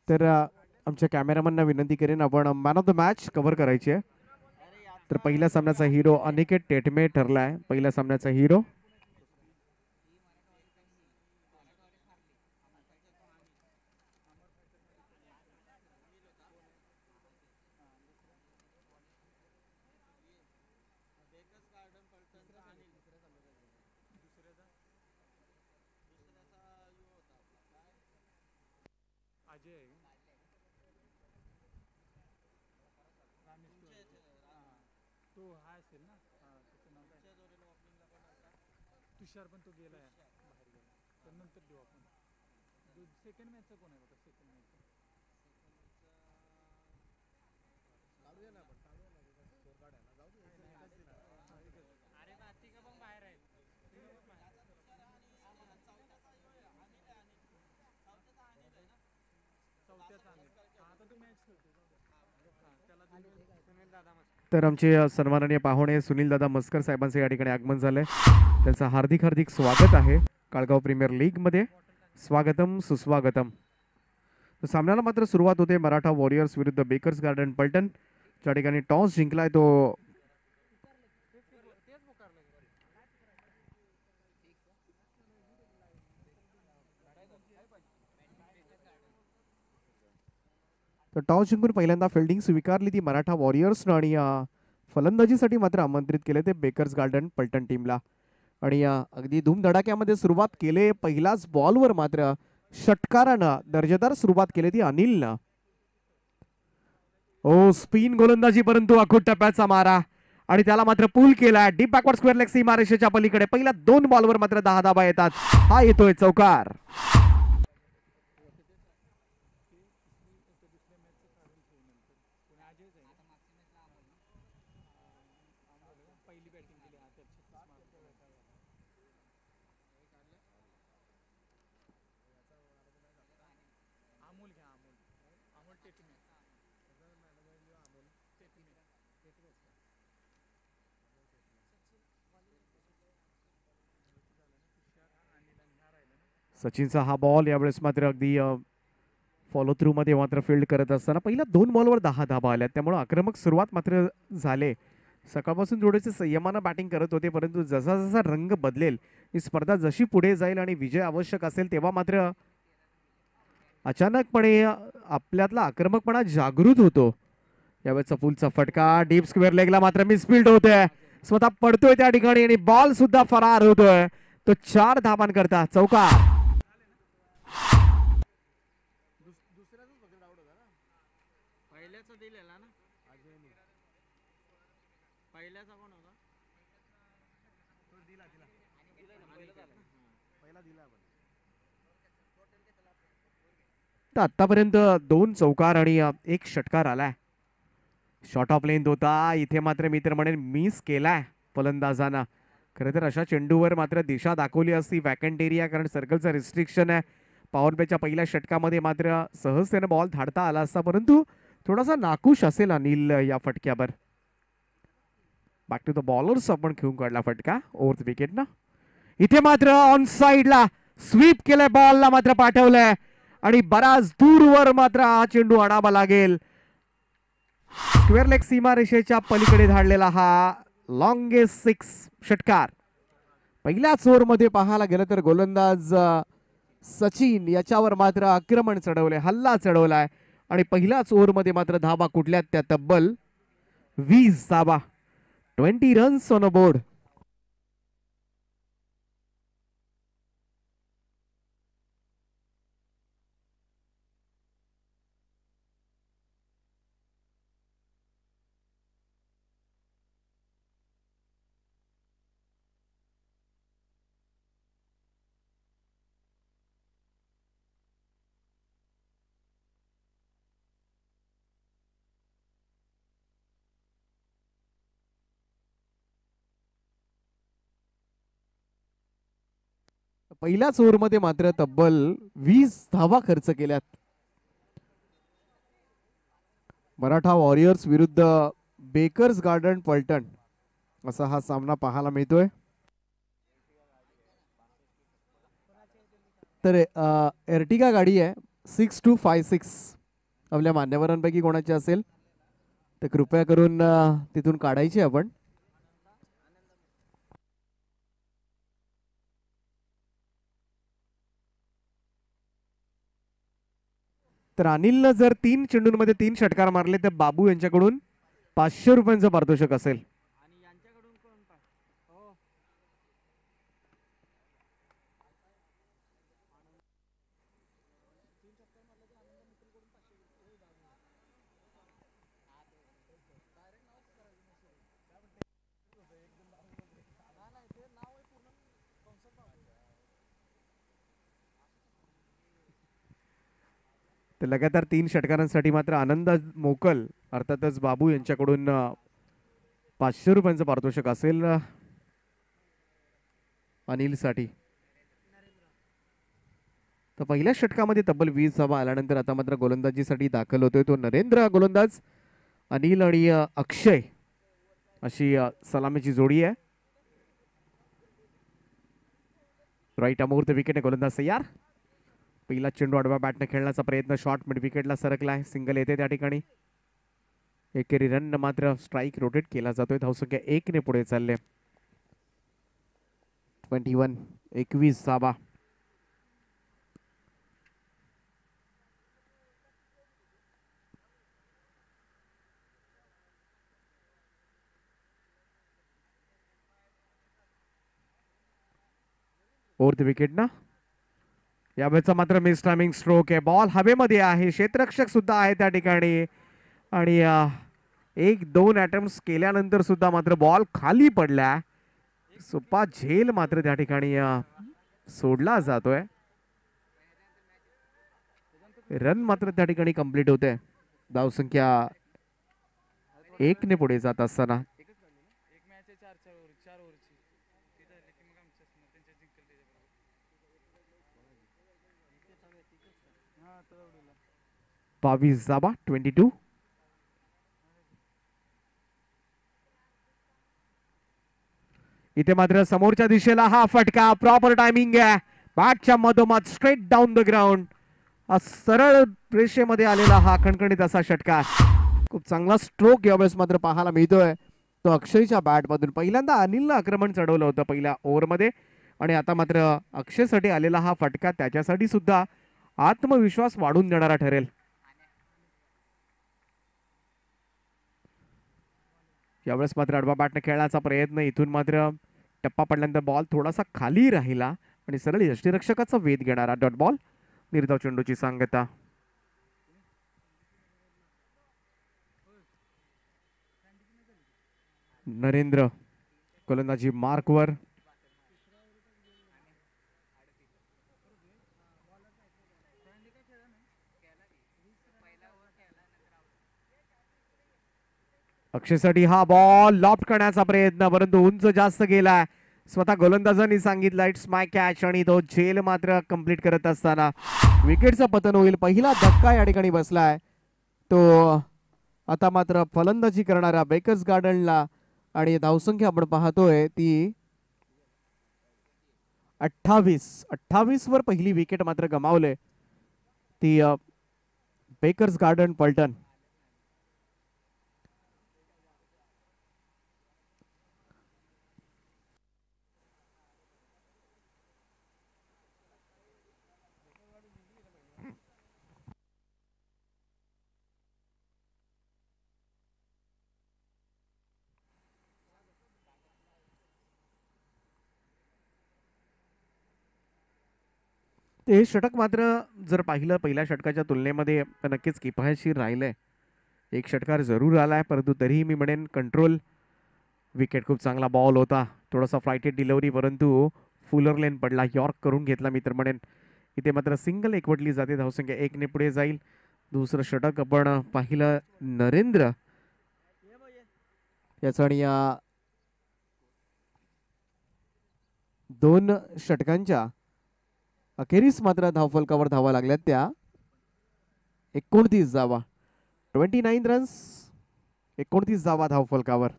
तर आमच्या कॅमेरामॅनना विनंती करेन आपण man of the match cover करायची आहे. तर पहिल्या सामन्याचा हिरो अनिकेत टेटमे ठरलाय पहिल्या सामन्याचा हिरो. तुषार पण तो गेला बाहेर गेला तर नंतर देऊ आपण. सेकंड मॅचचा कोण आहे बघा सेकंड मॅच काढूया ना आपण स्कोर काढाय ना जाऊ दे. अरे बाकी का पण बाहेर आहे चौथ्याचा आता तू मॅच खेळतो तर आमचे सन्माननीय पाहुणे सुनील दादा मस्कर साहेबांचे या ठिकाणी आगमन झालंय. त्यांचं हार्दिक हार्दिक स्वागत आहे काळगाव प्रीमियर लीग मध्ये. स्वागतम सुस्वागतम. सामन्याला मात्र सुरुवात होते मराठा वॉरियर्स विरुद्ध बेकर्स गार्डन पलटण. ज्या ठिकाणी टॉस जिंकलाय तो तर टॉस जिंकून पहिल्यांदा फिल्डिंग स्वीकारली ती मराठा वॉरियर्सनं आणि फलंदाजीसाठी मात्र आमंत्रित केले ते बेकर्स गार्डन पलटण टीमला. आणि अगदी धूमधडाक्यामध्ये सुरुवात केले. पहिलाच बॉलवर मात्र षटकारानं दर्जेदार सुरुवात केली ती अनिलनं. ओ स्पिन गोलंदाजी परंतु अखूट टप्प्याचा मारा आणि त्याला मात्र पूल केला डीप बॅकवर्ड स्क्वेअर लेग सीमारेषेच्या पलीकडे. पहिल्या 2 बॉलवर मात्र 10 धाबा येतात. हा येतोय चौकार. सचिनचा हा बॉल यावेळेस मात्र अगदी फॉलो थ्रू मध्ये मात्र फील्ड करत असताना पहिल्या 2 बॉलवर 10 धाबा आल्या. त्यामुळे आक्रमक सुरुवात मात्र झाले. सकाळपासून थोडेसे संयमानं बॅटिंग करत होते परंतु जसा जसा रंग बदलेल ही स्पर्धा जशी पुढे जाईल आणि विजय आवश्यक असेल तेव्हा मात्र अचानकपणे आपल्यातला आक्रमकपणा जागृत होतो. यावेळेचा पुलचा फटका डीप स्क्वेअर लेगला मात्र मिसफील्ड होतोय. स्वतः पडतोय त्या ठिकाणी आणि बॉल सुद्धा फरार होतोय. तो 4 धाबांकरता चौकार. आतापर्यंत 2 चौकार आणि 1 षटकार आलाय. शॉर्ट ऑफ लेंथ होता. इथे मात्र मी तर म्हणेन मिस केलाय फलंदाजांना. खरं तर अशा चेंडूवर मात्र दिशा दाखवली असती वॅकंट एरिया कारण सर्कलचं रिस्ट्रिक्शन आहे. पॉवर प्लेच्या पहिल्या षटकामध्ये मात्र सहजतेने बॉल धाडता आला असता परंतु थोडासा नाखुश असेल अनिल या फटक्यावर. बॅक टू द बॉलर्स आपण घेऊन काढला फटका ओव्हर द विकेट ना. इथे मात्र ऑन साइडला स्वीप केलंय बॉलला मात्र पाठवलंय आणि बराच दूरवर मात्र हा चेंडू आणावा लागेल. स्क्वेअर लेग सीमारेषेच्या पलीकडे धाडलेला हा लॉंगेस्ट 6 षटकार. पहिल्याच ओव्हरमध्ये पाहायला गेलं तर गोलंदाज सचिन याच्यावर मात्र आक्रमण चढवले हल्ला चढवलाय आणि पहिल्याच ओव्हरमध्ये मात्र धाबा कुठल्यात त्या तब्बल 20 धाबा 20 रन्स ऑन अ बोर्ड. पहिल्याच ओव्हरमध्ये मात्र तब्बल 20 धावा खर्च केल्यात. मराठा वॉरियर्स विरुद्ध बेकर्स गार्डन पलटण असा हा सामना पाहायला मिळतोय. तर एर्टिगा गाडी आहे 6256 आपल्या मान्यवरांपैकी कोणाची असेल तर कृपया करून तिथून काढायची आपण. तर अनिलनं जर 3 चेंडूंमध्ये 3 षटकार मारले तर बाबू यांच्याकडून 500 रुपयांचं पारितोषिक असेल. आणि यांच्याकडून कोण पण हो तर लगातार 3 षटकारांसाठी मात्र आनंद मोकल अर्थातच बाबू यांच्याकडून 500 रुपयांचं पारितोषिक असेल अनिलसाठी. तर पहिल्या षटकामध्ये तब्बल 20 धावा आल्यानंतर आता मात्र गोलंदाजीसाठी दाखल होतोय तो नरेंद्र गोलंदाज. अनिल आणि अक्षय अशी सलामीची जोडी आहे. राईट अमोर विकेट गोलंदाज तयार. पहिला चेंडू आडवा बॅटने खेळण्याचा प्रयत्न, शॉट मिड विकेटला सरकलाय, सिंगल येते त्या ठिकाणी. एकेरी रन मात्र स्ट्राईक रोटेट केला जातोय. धावसंख्या 1 ने पुढे चालले. 21 धावा. फोर्थ विकेट ना यावेळेचा मात्र मिस टायमिंग स्ट्रोक आहे. बॉल हवेमध्ये आहे, क्षेत्ररक्षक सुद्धा आहे त्या ठिकाणी आणि 1-2 अटेम्प्ट केल्यानंतर सुद्धा मात्र बॉल खाली पडला. सोपा झेल मात्र त्या ठिकाणी सोडला जातोय. रन मात्र त्या ठिकाणी कंप्लीट होते. धावसंख्या 1 ने पुढे जात असताना एक मॅच आहे 4 ओव्हरची ती झाली की मग आमच्या समोर त्यांच्या जिंकल त्याच्याबरोबर हा तळवडीला 22 धावा. 22. इथे मात्र समोरच्या दिशेला हा फटका, प्रॉपर टायमिंग आहे. बॅटच्या मधोमध स्ट्रेट डाऊन द ग्राउंड, सरळ रेषेमध्ये आलेला हा खणखणीत असा षटकार. खूप चांगला स्ट्रोक यावेळेस मात्र पाहायला मिळतोय तो अक्षयच्या बॅट मधून. पहिल्यांदा अनिलनं आक्रमण चढवलं होतं पहिल्या ओव्हरमध्ये आणि आता मात्र अक्षयसाठी आलेला हा फटका त्याच्यासाठी सुद्धा आत्मविश्वास वाढून देणारा ठरेल. यावेळेस मात्र आडवा बॅटने खेळण्याचा प्रयत्न, इथून मात्र टप्पा पडल्यानंतर बॉल थोडासा खाली राहिला आणि सरळ यष्टीरक्षकाचा वेध घेणारा डॉट बॉल. निर्धाव चेंडूची सांगता. नरेंद्र गोलंदाजी मार्कवर. अक्षयसाठी हा बॉल लॉफ्ट करण्याचा प्रयत्न, परंतु उंच जास्त गेलाय. स्वतः गोलंदाजांनी सांगितलं इट्स माय कॅच आणि तो झेल मात्र कंप्लीट करत असताना विकेटचं पतन होईल. पहिला धक्का या ठिकाणी बसलाय तो आता मात्र फलंदाजी करणाऱ्या बेकर्स गार्डनला आणि धावसंख्या आपण पाहतोय ती 28 वर पहिली विकेट मात्र गमावले ती बेकर्स गार्डन पलटण. हे षटक मात्र जर पाहिलं पहिल्या षटकाच्या तुलनेमध्ये तर नक्कीच किफायतशीर राहिलंय. एक षटकार जरूर आलाय परंतु तरीही मी म्हणेन कंट्रोल. विकेट खूप चांगला बॉल होता, थोडासा फ्लायटेड डिलिव्हरी परंतु फुलर लेन पडला, यॉर्क करून घेतला मी तर म्हणेन. इथे मात्र सिंगल एकवटली जाते. धावसंख्या 1 ने पुढे जाईल. दुसरं षटक आपण पाहिलं नरेंद्र याचं आणि या 2 षटकांच्या अखेरीस मात्र धावफलकावर धावा लागल्यात त्या 29 धावा. 29 रन्स, 29 धावा धावफलकावर.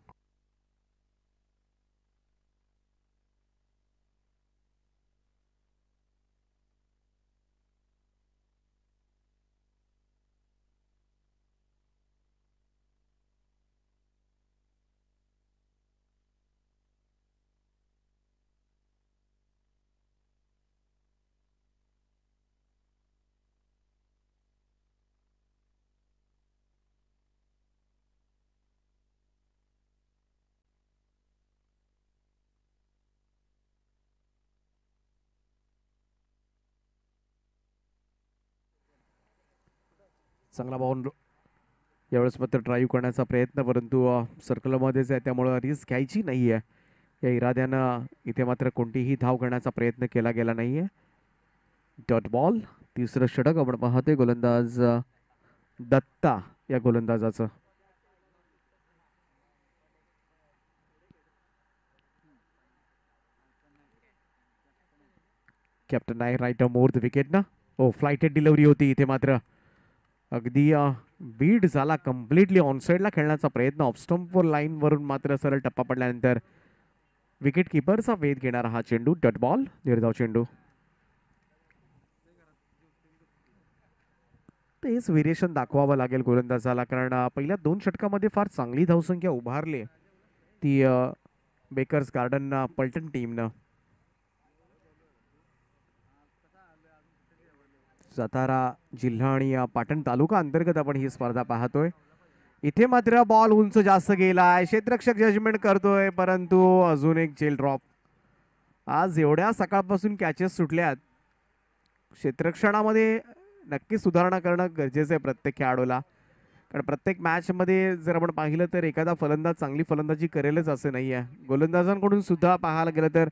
चांगला बॉल यावेळेस मात्र ड्राईव्ह करण्याचा प्रयत्न, परंतु सर्कलमध्येच आहे त्यामुळं रिस्क घ्यायची नाही आहे. या इराद्यानं इथे मात्र कोणतीही धाव करण्याचा प्रयत्न केला गेला नाही आहे. Dot ball. तिसरं षटक आपण पाहतोय गोलंदाज दत्ता या गोलंदाजाचं. कॅप्टन नाही राईट मोर द विकेट ना. हो, फ्लाइटेड डिलिव्हरी होती इथे मात्र. अगदी बीड झाला कम्प्लिटली ऑनसाईडला खेळण्याचा प्रयत्न. ऑफस्टम्पवर लाईनवरून मात्र सरळ टप्पा पडल्यानंतर विकेट किपरचा वेध घेणारा हा चेंडू. Dot ball. निर्धाव चेंडू. तेच व्हेरिएशन दाखवावं लागेल गोलंदाजाला, कारण पहिल्या 2 षटकामध्ये फार चांगली धावसंख्या उभारली ती बेकर्स गार्डन पलटण टीमनं. सातारा जिल्हा आणि पाटण तालुका अंतर्गत आपण ही स्पर्धा पाहतोय. इथे मात्र बॉल उंच जास्त गेलाय. क्षेत्ररक्षक जजमेंट करतोय, परंतु अजून एक जेल ड्रॉप. आज एवढ्या सकाळपासून कॅचेस सुटल्यात. क्षेत्ररक्षणामध्ये नक्की सुधारणा करणं गरजेचं आहे प्रत्येक खेळाडूला, कारण प्रत्येक मॅचमध्ये जर आपण पाहिलं तर एखादा फलंदाज चांगली फलंदाजी करेलच असं नाही आहे. गोलंदाजांकडून सुद्धा पाहायला गेलं तर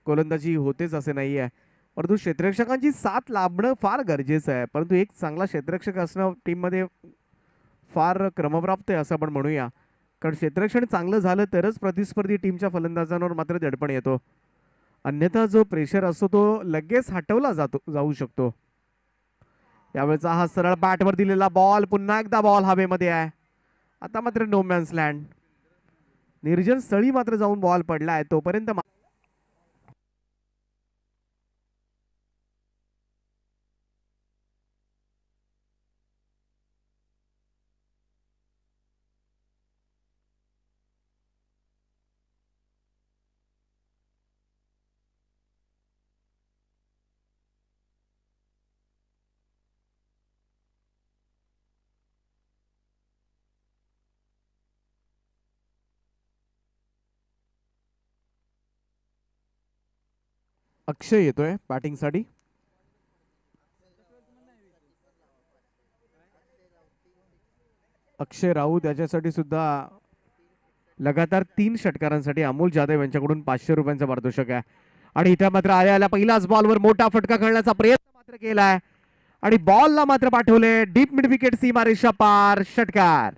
गोलंदाजी होतेच असे नाही आहे, परंतु क्षेत्ररक्षकांची साथ लाभणं फार गरजेचं आहे. परंतु एक चांगला क्षेत्ररक्षक असणं टीममध्ये फार क्रमप्राप्त आहे असं आपण म्हणूया, कारण क्षेत्ररक्षण चांगलं झालं तरच प्रतिस्पर्धी टीमच्या फलंदाजांवर मात्र दडपण येतो. अन्यथा जो प्रेशर असतो तो लगेच हटवला जाऊ शकतो. यावेळेचा हा सरळ बॅटवर दिलेला बॉल, पुन्हा एकदा बॉल हवेमध्ये आहे. आता मात्र नो मॅन्स लँड. निर्जन स्थळी मात्र जाऊन बॉल पडलाय. तोपर्यंत अक्षय येतोय बॅटिंगसाठी. अक्षय राऊत याच्यासाठी सुद्धा लगातार 3 षटकारांसाठी अमोल जाधव यांच्याकडून 500 रुपयांचा पारितोषिक आहे. आणि इथे मात्र आल्या पहिलाच बॉलवर मोठा फटका खेळण्याचा प्रयत्न मात्र केलाय आणि बॉलला मात्र पाठवले डीप मिड विकेट, सीमारेषा पार. षटकार.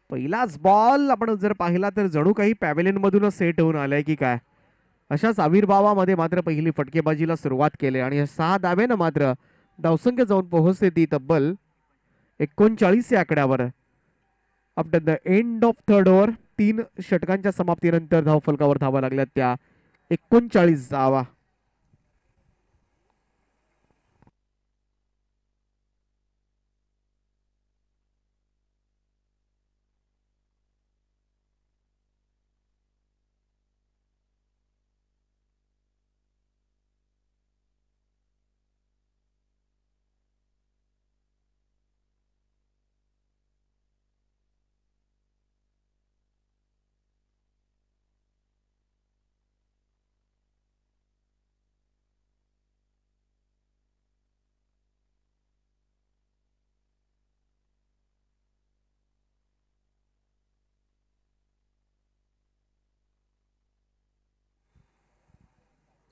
पहिलाच बॉल आपण जर पाहिला तर जणू काही पॅव्हेलियन मधूनच सेट होऊन आलाय की काय, अशाच आविर्भावामध्ये मात्र पहिली फटकेबाजीला सुरुवात केली आणि 6 धावेनं मात्र धावसंख्या जाऊन पोहोचते ती तब्बल 39 या आकड्यावर. After the end of third over 3 षटकांच्या समाप्तीनंतर धावफलकावर धावा लागल्यात त्या 39 धावा.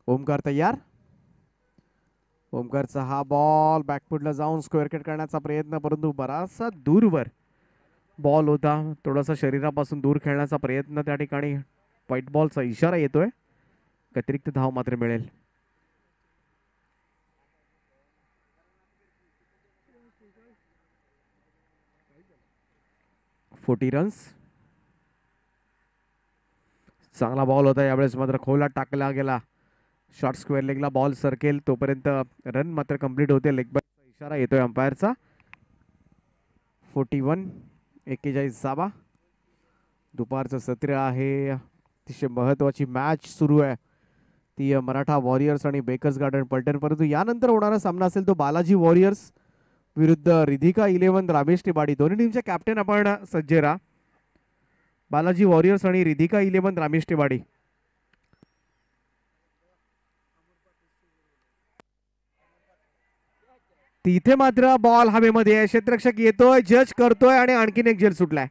ओमकार तयार. ओमकारचा हा बॉल बॅकफुटला जाऊन स्क्वेअर कट करण्याचा प्रयत्न, परंतु बराचसा दूरवर बॉल होता. थोडासा शरीरापासून दूर खेळण्याचा प्रयत्न त्या ठिकाणी. व्हाईट बॉलचा इशारा येतोय. अतिरिक्त धाव मात्र मिळेल. 40 रन्स. चांगला बॉल होता यावेळेस मात्र खोलात टाकला गेला. शॉर्ट स्क्वेअर लेगला बॉल सरकेल तोपर्यंत रन मात्र कंप्लीट होते. लेग बायचा इशारा येतोय अंपायरचा. 41 41 धावा. दुपारचं सत्र आहे. अतिशय महत्वाची मॅच सुरू आहे ती मराठा वॉरियर्स आणि बेकर्स गार्डन पलटण. परंतु यानंतर होणारा सामना असेल तो बालाजी वॉरियर्स विरुद्ध रिधिका 11 रामेश टिबाडी. दोन्ही टीमचे कॅप्टन आपण सज्ज राहा. बालाजी वॉरियर्स आणि रिधिका 11 रामेश टिबाडी. तिथे मात्र बॉल हवेमध्ये आहे. क्षेत्ररक्षक येतोय, जज करतोय आणि आणखीन एक झेल सुटलाय.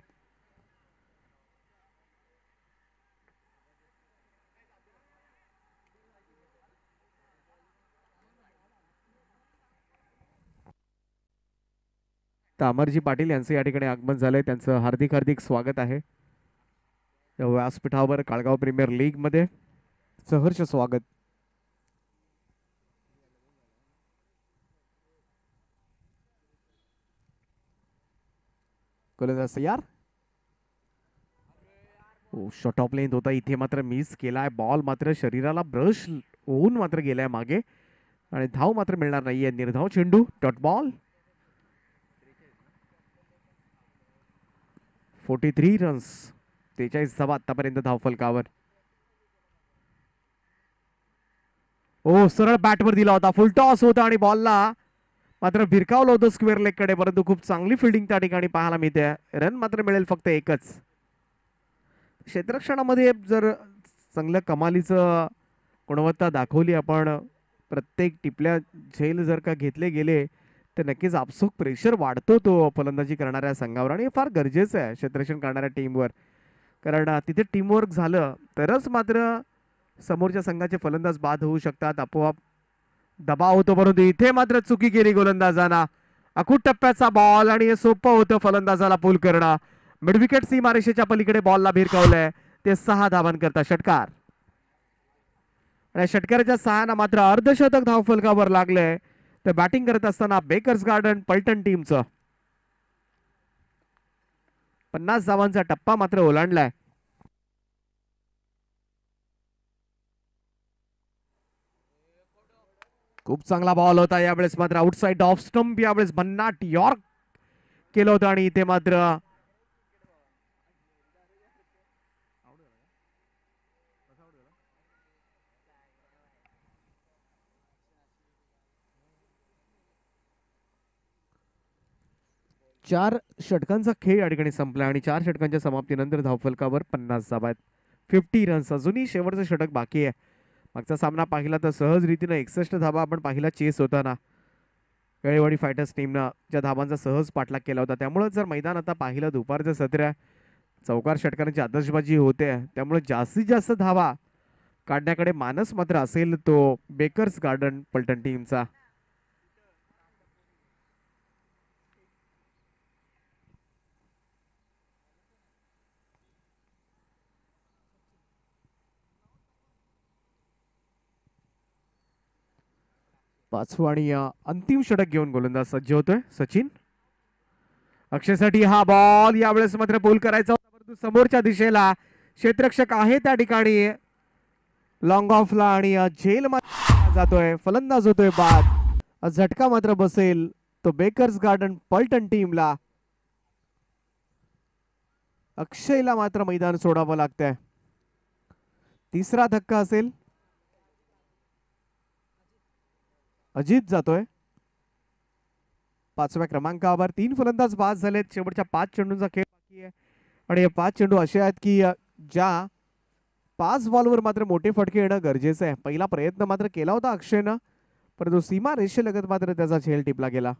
तर अमरजी पाटील यांचं या ठिकाणी आगमन झालंय. त्यांचं हार्दिक हार्दिक स्वागत आहे या व्यासपीठावर काळगाव प्रीमियर लीग मध्ये. सहर्ष स्वागत. गोलंदाज तयार. शॉट ऑफ लेंथ होता, इथे मात्र मिस केलाय. बॉल मात्र शरीराला ब्रश होऊन मात्र गेलाय मागे आणि धाव मात्र मिळणार नाहीये. निर्धाव चेंडू, डॉट बॉल. 43 रन्स, 43 धावा आतापर्यंत धावफलकावर. ओ सरळ बॅटवर दिला होता, फुल टॉस होता आणि बॉलला मात्र भिरकावलं होतं स्क्वेअर लेग कडे, परंतु खूप चांगली फिल्डिंग त्या ठिकाणी पाहायला मिळते. रन मात्र मिळेल फक्त एकच. क्षेत्ररक्षणामध्ये जर चांगलं कमालीचं गुणवत्ता दाखवली आपण, प्रत्येक टिपल्या झेल जर का घेतले गेले तर नक्कीच आपसूक प्रेशर वाढतो तो फलंदाजी करणाऱ्या संघावर आणि हे फार गरजेचं आहे क्षेत्ररक्षण करणाऱ्या टीमवर. कारण तिथे टीमवर्क झालं तरच मात्र समोरच्या संघाचे फलंदाज बाद होऊ शकतात, आपोआप दबाव होतो. परंतु इथे मात्र चुकी केली गोलंदाजांना. अखूट टप्प्याचा बॉल आणि हे सोपं होतं फलंदाजाला पूल करणं. मिडविकेट सीमारेषेच्या पलीकडे बॉलला भिरकावलंय. ते 6 धावांकरता षटकार आणि षटकाराच्या 6 मात्र अर्धशतक धावफलकावर लागलंय. तर बॅटिंग करत असताना बेकर्स गार्डन पलटण टीमचं 50 धावांचा टप्पा मात्र ओलांडलाय. खूप चांगला बॉल होता यावेळेस मात्र आउटसाइड ऑफ स्टंप. यावेळेस भन्नाट यॉर्क केलं होतं आणि इथे मात्र चार षटकांचा खेळ या ठिकाणी संपला आणि 4 षटकांच्या समाप्तीनंतर धावफलकावर 50 धावा आहेत. 50 रन्स. अजूनही शेवटचं षटक बाकी आहे. मागचा सामना पाहिला तर सहज रीतीनं 61 धावा आपण पाहिला चेस होताना. कळेवाडी फायटर्स टीमनं ज्या धावांचा सहज पाठलाग केला होता, त्यामुळे जर मैदान आता पाहिलं दुपारचं सत्र, चौकार षटकांची आदर्शबाजी होते, त्यामुळे जास्तीत जास्त धावा काढण्याकडे मानस मात्र असेल तो बेकर्स गार्डन पलटण टीमचा. पाचवा आणि अंतिम षटक घेऊन गोलंदाज सज्ज होतोय सचिन. अक्षयसाठी हा बॉल यावेळेस मात्र पूल करायचा होता, परंतु समोरच्या दिशेला क्षेत्ररक्षक आहे त्या ठिकाणी लॉंग ऑफला आणि झेल जातोय. फलंदाज होतोय बाद. झटका मात्र बसेल तो बेकर्स गार्डन पलटण टीमला. अक्षयला मात्र मैदान सोडावं लागतंय. तिसरा धक्का असेल. अजित जातोय 5व्या क्रमांकावर. 3 फलंदाज बाद झालेत. शेवटच्या 5 चेंडूंचा खेळ बाकी आहे आणि हे 5 चेंडू असे आहेत की ज्या 5 बॉलवर मात्र मोठे फटके येणं गरजेचं आहे. पहिला प्रयत्न मात्र केला होता अक्षयनं, परंतु सीमा रेषेलगत मात्र त्याचा झेल टिपला गेला.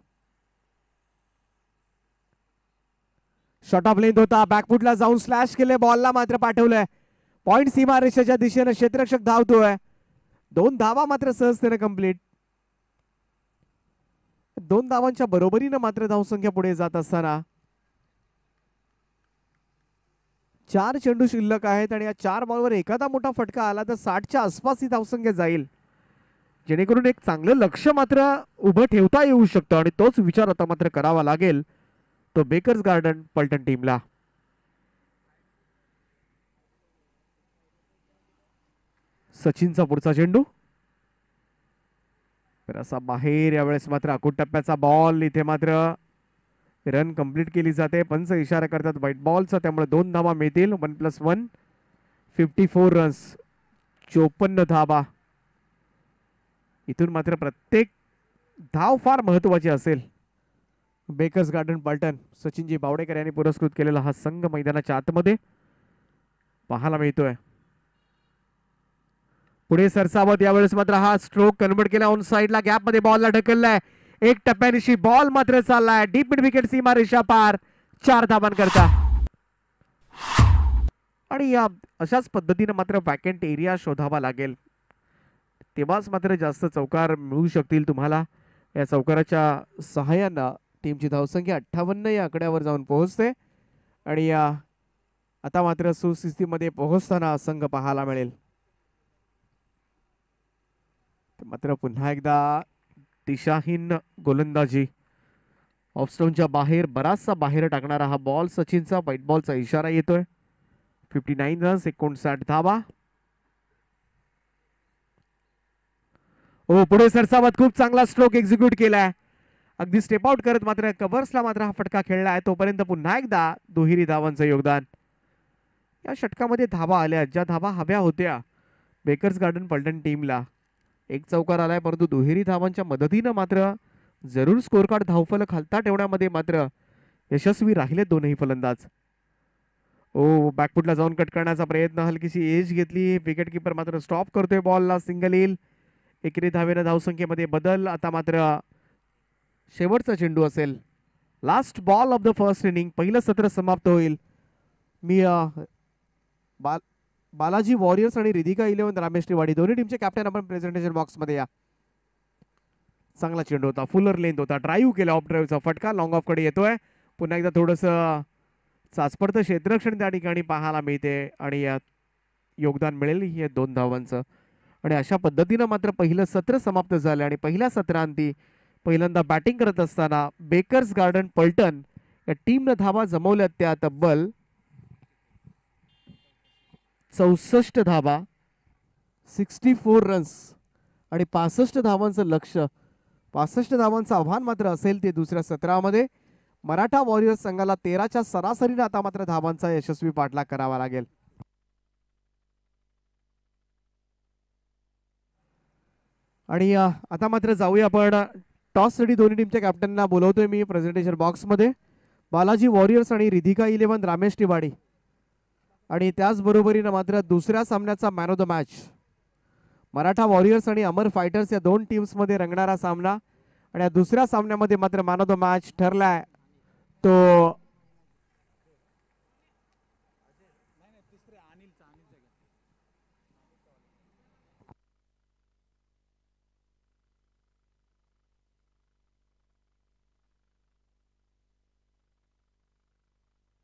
शॉट ऑफ लेंथ होता, बॅकफुटला जाऊन स्लॅश केले, बॉलला मात्र पाठवलंय पॉइंट सीमा रेषेच्या दिशेने. क्षेत्ररक्षक धावतोय. 2 धावा मात्र सहजतेने कंप्लीट. 2 धावांच्या बरोबरीनं मात्र धावसंख्या पुढे जात असताना 4 चेंडू शिल्लक आहेत आणि या 4 बॉलवर एखादा मोठा फटका आला तर 60च्या आसपास ही धावसंख्या जाईल, जेणेकरून एक चांगलं लक्ष मात्र उभं ठेवता येऊ शकतं आणि तोच विचार आता मात्र करावा लागेल तो बेकर्स गार्डन पलटण टीमला. सचिनचा पुढचा चेंडू असा बाहेर. यावेळेस मात्र अकूट टप्प्याचा बॉल. इथे मात्र रन कंप्लीट केली जाते. पंच इशारा करतात व्हाईट बॉलचा, त्यामुळे 2 धावा मिळतील. 1+1 54 रन्स, 54 धावा. इथून मात्र प्रत्येक धाव फार महत्वाची असेल. बेकर्स गार्डन पलटण सचिनजी बावडेकर यांनी पुरस्कृत केलेला हा संघ मैदानाच्या आतमध्ये पाहायला मिळतोय. पुढे सरसावत. यावेळेस मात्र हा स्ट्रोक कन्वर्ट केला ऑन साइडला, गॅप मध्ये बॉलला ढकललाय. एक टप्प्यानिशी बॉल मात्र चाललाय डीप मिड विकेट सीमा रेषा पार 4 धावांकरता. आणि या अशाच पद्धतीने मात्र वॅकंट एरिया शोधावा लागेल, तेव्हाच मात्र जास्त चौकार मिळू शकतील तुम्हाला. या चौकाराच्या सहाय्यानं टीमची धावसंख्या 58 या आकड्यावर जाऊन पोहोचते. आणि या आता मात्र सुस्थितीमध्ये पोहोचताना संघ पाहायला मिळेल. मात्र पुन्हा एकदा दिशाहीन गोलंदाजी, ऑफस्टोनच्या बाहेर बराचसा बाहेर टाकणारा हा बॉल सचिनचा व्हाईट बॉलचा इशारा येतोय. 59 रन्स 59 धावा. ओ पुढे सरसावत खूप चांगला स्ट्रोक एक्झिक्यूट केलाय. अगदी स्टेप आउट करत मात्र कव्हर्सला मात्र हा फटका खेळलाय. तोपर्यंत पुन्हा एकदा दुहेरी धावांचं योगदान. या षटकामध्ये धावा आल्या ज्या धावा हव्या होत्या बेकर्स गार्डन पलटण टीमला. एक चौकार आलाय परंतु दुहेरी धावांच्या मदतीनं मात्र जरूर स्कोर कार्ड धावफलक खालता ठेवण्यामध्ये मात्र यशस्वी राहिले दोनही फलंदाज. ओ बॅकफुटला जाऊन कट करण्याचा प्रयत्न, हलकीशी एज घेतली. विकेट किपर मात्र स्टॉप करतोय बॉलला. सिंगल येईल. एकेरी धावेनं धावसंख्येमध्ये बदल. आता मात्र शेवटचा चेंडू असेल. Last ball of the first inning. पहिलं सत्र समाप्त होईल. मी बालाजी वॉरियर्स आणि रिधिका 11 रामेश तिवाडी दोन्ही टीमचे कॅप्टन आपण प्रेझेंटेशन बॉक्स मध्ये या. चांगला चेंडू होता, फुलर लेंथ होता, ड्राईव्ह केला, ऑफ ड्राईव्हचा फटका लॉंग ऑफ कडे येतोय. पुन्हा एकदा थोडस चाचपडतं क्षेत्ररक्षण त्या ठिकाणी पाहायला मिळते आणि यात योगदान मिळेल हे 2 धावांचं. आणि अशा पद्धतीनं मात्र पहिलं सत्र समाप्त झालं. आणि पहिल्या सत्रांती पहिल्यांदा बॅटिंग करत असताना बेकर्स गार्डन पलटण या टीमनं धावा जमवल्या त्या तब्बल 64 धावा, 64 रन्स आणि 65 धावांचं लक्ष्य, 65 धावांचं आव्हान मात्र असेल ते दुसऱ्या सत्रामध्ये. मराठा वॉरियर्स संघाला 13च्या सरासरीने आता मात्र धावांचा यशस्वी पाठलाग करावा लागेल. आणि आता मात्र जाऊया आपण टॉससाठी दोन्ही टीमच्या कॅप्टनना बोलवतोय मी प्रेझेंटेशन बॉक्समध्ये. बालाजी वॉरियर्स आणि रिधिका 11 रामेश तिवाडी. आणि त्याचबरोबरीनं मात्र दुसऱ्या सामन्याचा man of the match Maratha warriors आणि अमर फायटर्स या 2 टीम्समध्ये रंगणारा सामना. आणि या दुसऱ्या सामन्यामध्ये मात्र मॅन ऑफ द मॅच ठरलाय तो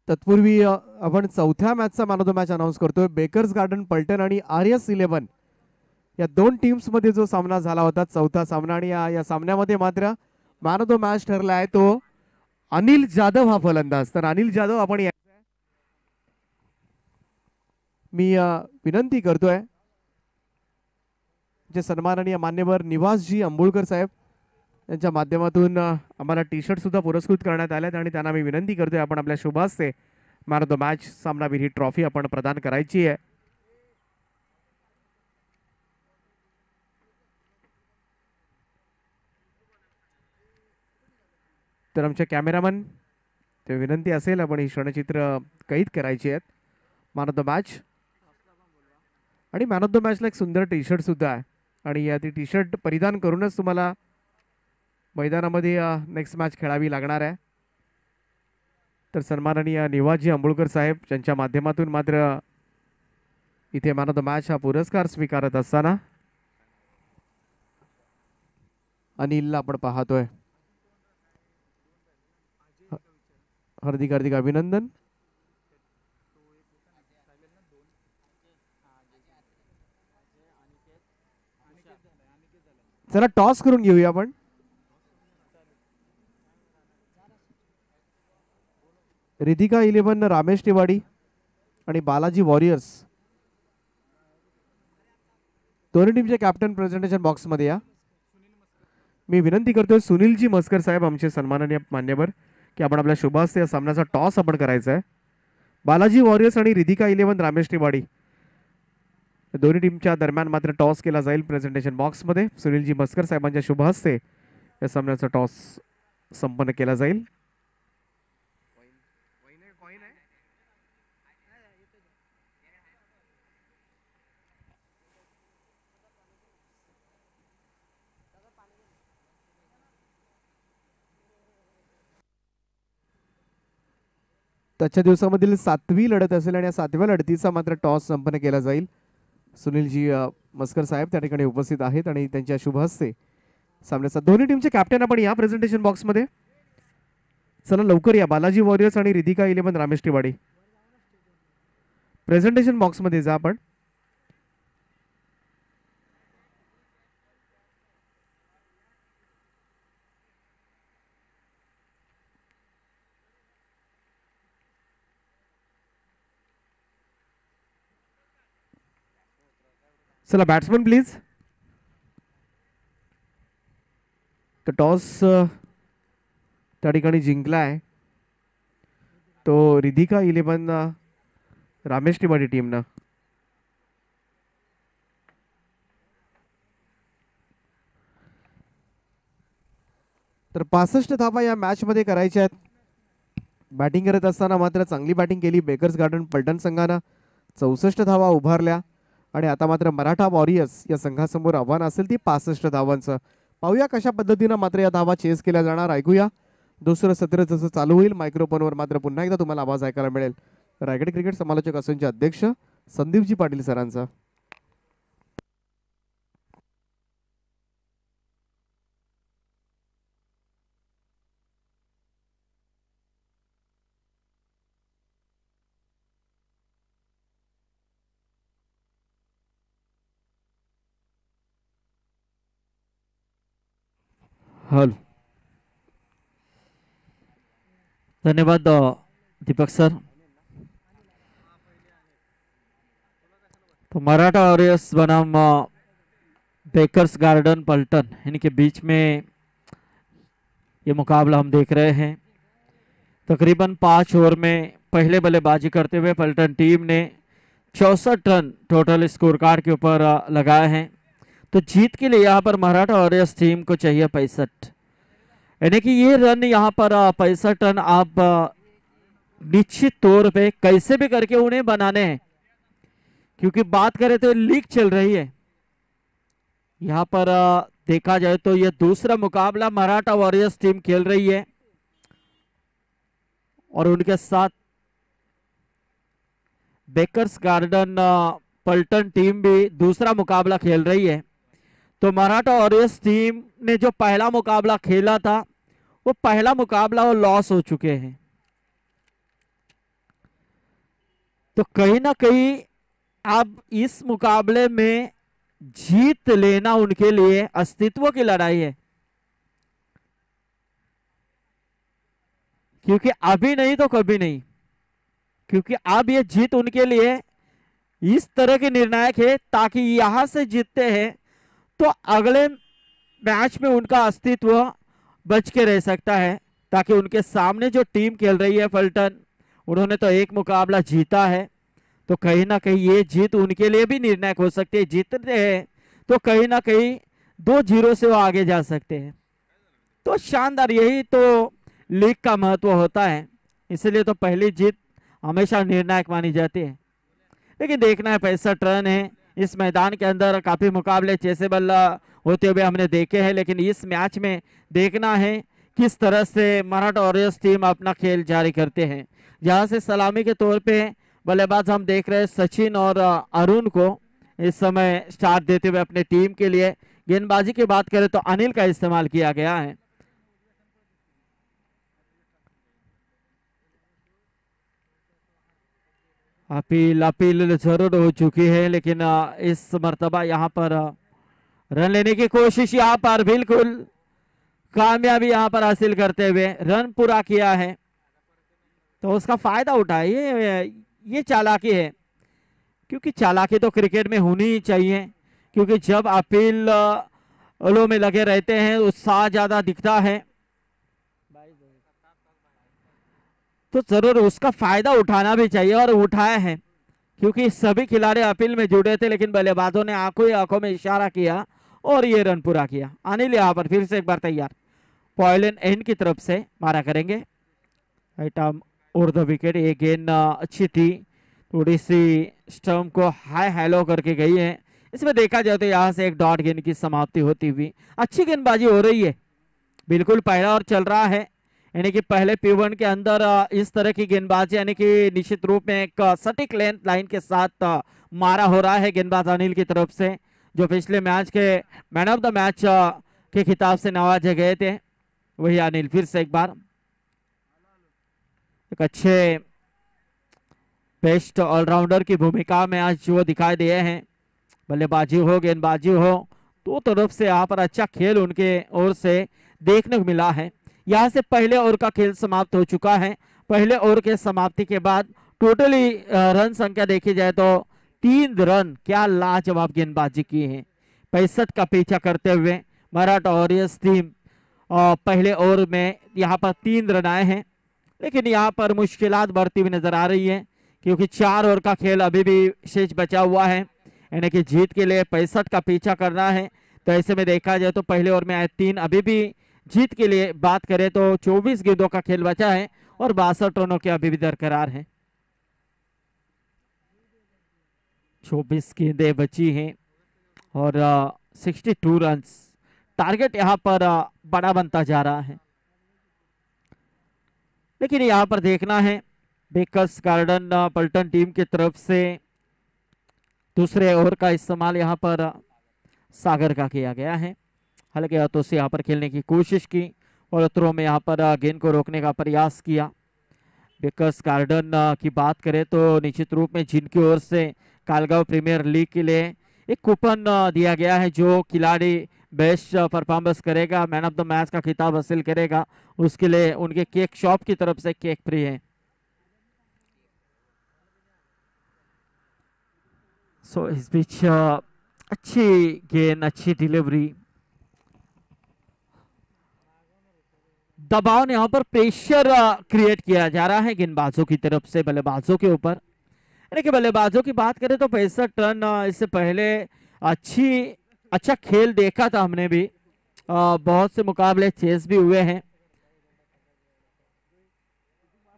तत्पूर्वी आपण चौथ्या मॅचचा man of the match announce करतोय. बेकर्स गार्डन पलटण आणि आरएस 11 या 2 टीम्स मध्ये जो सामना झाला होता चौथा सामना. आणि या सामन्यामध्ये मात्र मॅन ऑफ द मॅच ठरला आहे तो अनिल जाधव हा फलंदाज. तर अनिल जाधव आपण मी विनंती करतोय जे सन्माननीय मान्यवर निवासजी अंबुळकर साहेब यांच्या माध्यमातून आम्हाला टी शर्ट सुद्धा पुरस्कृत करण्यात आल्यात. आणि त्यांना मी विनंती करतोय आपण आपल्या शुभ हस्ते मॅन ऑफ द मॅच सामनावीर ही ट्रॉफी आपण प्रदान करायची आहे. तर आमचे कॅमेरामन ते विनंती असेल आपण ही क्षणचित्र कैद करायची आहेत. मॅन ऑफ द मॅच आणि मॅन ऑफ द मॅचला एक सुंदर टी शर्ट सुद्धा आहे. आणि ती टी शर्ट परिधान करूनच तुम्हाला मैदानामध्ये नेक्स्ट मॅच खेळावी लागणार आहे. तर सन्माननीय निवासजी अंबुळकर साहेब यांच्या माध्यमातून मात्र इथे मॅन ऑफ द मॅच हा पुरस्कार स्वीकारत असताना अनिलला आपण पाहतोय. हार्दिक हार्दिक अभिनंदन. चला टॉस करून घेऊया आपण. रिधिका 11 रामेश तिवाडी आणि बालाजी वॉरियर्स दोन्ही टीमचे कॅप्टन प्रेझेंटेशन बॉक्समध्ये या. मी विनंती करतोय सुनीलजी मस्कर साहेब आमचे सन्माननीय मान्यवर की आपण आपल्या शुभ हस्ते या सामन्याचा टॉस आपण करायचा आहे. बालाजी वॉरियर्स आणि रिधिका 11 रामेश तिवाडी दोन्ही टीमच्या दरम्यान मात्र टॉस केला जाईल प्रेझेंटेशन बॉक्समध्ये. सुनीलजी मस्कर साहेबांच्या शुभ हस्ते या सामन्याचा टॉस संपन्न केला जाईल. आजच्या दिवसामधील 7वी लढत असेल आणि या 7व्या लढतीचा मात्र टॉस संपन्न केला जाईल. सुनीलजी मस्कर साहेब त्या ठिकाणी उपस्थित आहेत आणि त्यांच्या शुभ हस्ते सामन्याचा दोन्ही टीमचे कॅप्टन आपण या प्रेझेंटेशन बॉक्समध्ये. चला लवकर या. बालाजी वॉरियर्स आणि रिधिका 11 रामेश तिवाडी प्रेझेंटेशन बॉक्समध्ये जा आपण. चला बॅट्समन प्लीज. तर टॉस त्या ठिकाणी जिंकलाय तो रिधिका 11 रामेश तिवाडी टीमनं. तर 65 धावा या मॅच मध्ये करायच्या आहेत. बॅटिंग करत असताना मात्र चांगली बॅटिंग केली बेकर्स गार्डन पलटण संघानं. 64 धावा उभारल्या आणि आता मात्र मराठा वॉरियर्स या संघासमोर आव्हान असेल ती 65 धावांचं. पाहूया कशा पद्धतीनं मात्र या धावा चेस केल्या जाणार. ऐकूया दुसरं सत्र जसं चालू होईल मायक्रोफोनवर मात्र पुन्हा एकदा तुम्हाला आवाज ऐकायला मिळेल रायगड क्रिकेट समालोचक असोचे अध्यक्ष संदीपजी पाटील सरांचा. हॅलो. धन्यवाद दीपक सर. तो मराठा वॉरियर्स बनाम बेकर्स गार्डन पलटन इनके बीच में ये मुकाबला हम देख रहे हैं. तकरीबन 5 ओवर में पहले बल्लेबाजी करते हुए पलटन टीम ने 64 रन टोटल स्कोर कार्ड के ऊपर लगाए हैं. तो जीत के लिए यहाँ पर मराठा वॉरियर्स टीम को चाहिए 65, यानी कि ये रन यहाँ पर 65 रन आप निश्चित तौर पे कैसे भी करके उन्हें बनाने हैं. क्योंकि बात करें तो लीग चल रही है. यहाँ पर देखा जाए तो ये दूसरा मुकाबला मराठा वॉरियर्स टीम खेल रही है और उनके साथ बेकर्स गार्डन पलटन टीम भी दूसरा मुकाबला खेल रही है. तो मराठा वॉरियर्स टीम ने जो पहला मुकाबला खेला था वो पहला मुकाबला वो लॉस हो चुके हैं. तो कहीं ना कहीं अब इस मुकाबले में जीत लेना उनके लिए अस्तित्व की लड़ाई है. क्योंकि अभी नहीं तो कभी नहीं. क्योंकि अब ये जीत उनके लिए इस तरह की निर्णायक है ताकि यहां से जीतते हैं तो अगले मैच में उनका अस्तित्व बच के रह सकता है. ताकि उनके सामने जो टीम खेल रही है पलटन, उन्होंने तो एक मुकाबला जीता है तो कहीं ना कहीं ये जीत उनके लिए भी निर्णायक हो सकती है. जीतते हैं तो कहीं ना कहीं 2-0 से वो आगे जा सकते हैं. तो शानदार, यही तो लीग का महत्व होता है. इसलिए तो पहली जीत हमेशा निर्णायक मानी जाती है. लेकिन देखना है 65 रन है इस मैदान के अंदर. काफी मुकाबले चेसेबल होते हुए हमने देखे हैं, लेकिन इस मैच में देखना है किस तरह से मराठा वॉरियर्स टीम अपना खेल जारी करते हैं. जहां से सलामी के तौर पे बल्लेबाज हम देख रहे हैं सचिन और अरुण को इस समय स्टार्ट देते हुए अपने टीम के लिए. गेंदबाजी की बात करें तो अनिल का इस्तेमाल किया गया है. अपील जरूर हो चुकी है, लेकिन इस मर्तबा यहाँ पर रन लेने की कोशिश यहाँ पर बिल्कुल कामयाबी यहाँ पर हासिल करते हुए रन पूरा किया है. तो उसका फायदा उठाए, ये चालाकी है. क्योंकि चालाकी तो क्रिकेट में होनी ही चाहिए. क्योंकि जब अपील में लगे रहते हैं उत्साह ज्यादा दिखता है तो जरूर उसका फायदा उठाना भी चाहिए और उठाया है. क्योंकि सभी खिलाड़ी अपील में जुड़े थे, लेकिन बल्लेबाजों ने आंखों ही आंखों में इशारा किया और ये रन पूरा किया. अनिल यहाँ पर फिर से एक बार तैयार. पॉइलन एंड की तरफ से मारा करेंगे राइट आर्म और द विकेट. ये गेंद अच्छी थी, थोड़ी सी स्टंप को हाई हेलो करके गई है. इसमें देखा जाए तो यहाँ से एक डॉट गेंद की समाप्ति होती हुई. अच्छी गेंदबाजी हो रही है, बिल्कुल पहला और चल रहा है. यानी कि पहले P1 के अंदर इस तरह की गेंदबाजी यानी कि निश्चित रूप में एक सटीक लेंथ लाइन के साथ मारा हो रहा है गेंदबाज अनिल की तरफ से, जो पिछले मैच के मैन ऑफ द मैच के खिताब से नवाजे गए थे। वही अनिल फिर से एक बार एक अच्छे बेस्ट ऑलराउंडर की भूमिका में आज वो दिखाई दिए हैं। बल्लेबाजी हो गेंदबाजी हो दो तरफ से यहाँ पर अच्छा खेल उनके ओर से देखने को मिला है। यहाँ से पहले ओवर का खेल समाप्त हो चुका है। पहले ओवर के समाप्ति के बाद टोटली रन संख्या देखी जाए तो 3 रन, क्या लाजवाब गेंदबाजी की है। 65 का पीछा करते हुए मराठा वॉरियर्स टीम पहले ओवर में यहाँ पर 3 रन आए हैं, लेकिन यहाँ पर मुश्किलात बढ़ती हुई नजर आ रही है क्योंकि 4 ओवर का खेल अभी भी शेष बचा हुआ है, यानी कि जीत के लिए 65 का पीछा करना है। तो ऐसे में देखा जाए तो पहले ओवर में आए 3, अभी भी जीत के लिए बात करें तो 24 गेंदों का खेल बचा है और 62 रनों के अभी भी दरकरार है। 24 गेंदें बची हैं और 62 रन टारगेट यहाँ पर बड़ा बनता जा रहा है। लेकिन यहाँ पर देखना है बेकर्स गार्डन पल्टन टीम की तरफ से दूसरे ओवर का इस्तेमाल यहाँ पर सागर का किया गया है। हल्के हाथों से यहाँ पर खेलने की कोशिश की और थ्रो में यहाँ पर गेंद को रोकने का प्रयास किया। बेकर्स गार्डन की बात करें तो निश्चित रूप में जिनकी ओर से कालगांव प्रीमियर लीग के लिए एक कूपन दिया गया है, जो खिलाड़ी बेस्ट परफॉर्मेंस करेगा, मैन ऑफ द मैच का खिताब हासिल करेगा, उसके लिए उनके केक शॉप की तरफ से केक फ्री है। सो इस बीच अच्छी गेंद, अच्छी डिलीवरी, दबाव यहाँ पर प्रेशर क्रिएट किया जा रहा है गेंदबाजों की तरफ से बल्लेबाजों के ऊपर। यानी कि बल्लेबाजों की बात करें तो 65 रन इससे पहले अच्छा खेल देखा था हमने भी, बहुत से मुकाबले चेस भी हुए हैं,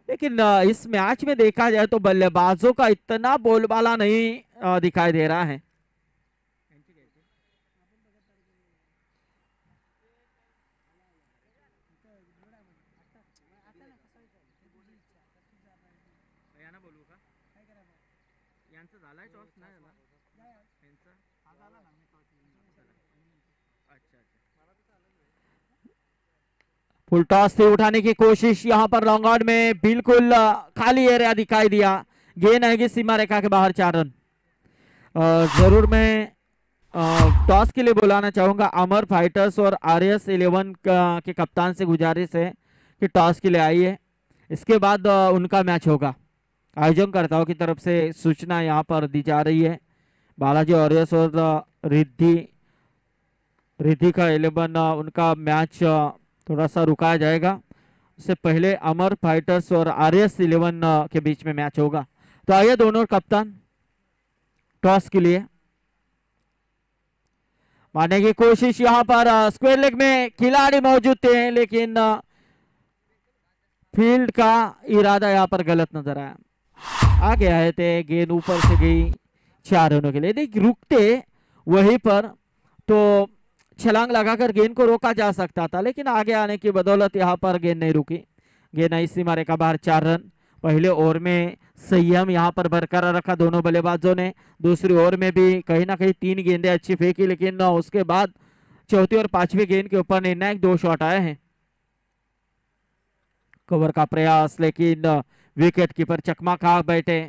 लेकिन इस मैच में देखा जाए तो बल्लेबाजों का इतना बोलबाला नहीं दिखाई दे रहा है। फुल टॉस से उठाने की कोशिश, यहाँ पर लॉन्ग आउट में बिल्कुल खाली एरिया दिखाई दिया, गेंद आएगी सीमा रेखा के बाहर, 4 रन। जरूर मैं टॉस के लिए बुलाना चाहूंगा अमर फाइटर्स और RS11 के कप्तान से गुजारिश है कि टॉस के लिए आइए, इसके बाद उनका मैच होगा। आयोजनकर्ताओं की तरफ से सूचना यहाँ पर दी जा रही है। बालाजी वॉरियर्स और रिद्धि का 11 उनका मैच थोड़ा सा रुकाया जाएगा, उससे पहले अमर फाइटर्स और RS11 के बीच में मैच होगा। तो आइए दोनों कप्तान टॉस के लिए मारने की कोशिश, यहाँ पर स्क्वायर लेग में खिलाड़ी मौजूद थे, लेकिन फील्ड का इरादा यहाँ पर गलत नजर आया, आगे आए थे, गेंद ऊपर से गई 4 रनों के लिए। देख रुकते वहीं पर तो छलांग लगाकर गेंद को रोका जा सकता था, लेकिन आगे आने की बदौलत यहाँ पर गेंद नहीं रुकी, गेंद आई सीमा रेखा बाहर, 4 रन। पहले ओवर में संयम यहाँ पर बरकरार रखा दोनों बल्लेबाजों ने, दूसरी ओवर में भी कहीं ना कहीं 3 गेंदें अच्छी फेंकी, लेकिन उसके बाद चौथी और 5वीं गेंद के ऊपर निर्णायक 2 शॉट आए हैं। कवर का प्रयास, लेकिन विकेट कीपर चकमा खा बैठे,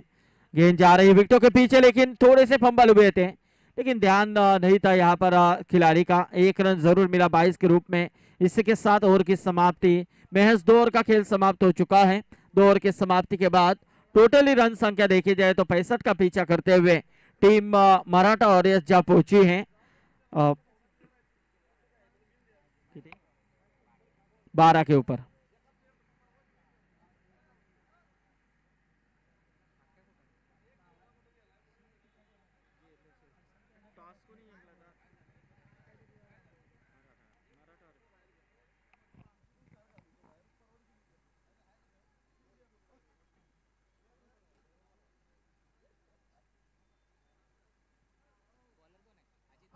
गेंद जा रही विकेटों के पीछे, लेकिन थोड़े से फंबल हुए थे, लेकिन ध्यान नहीं था यहाँ पर खिलाड़ी का। 1 रन जरूर मिला 22 के रूप में। इसी के साथ ओवर की समाप्ति, महज 2 ओवर का खेल समाप्त हो चुका है। 2 ओवर की समाप्ति के बाद टोटली रन संख्या देखी जाए तो 65 का पीछा करते हुए टीम मराठा वॉरियर्स जा पहुंची है 12 के ऊपर।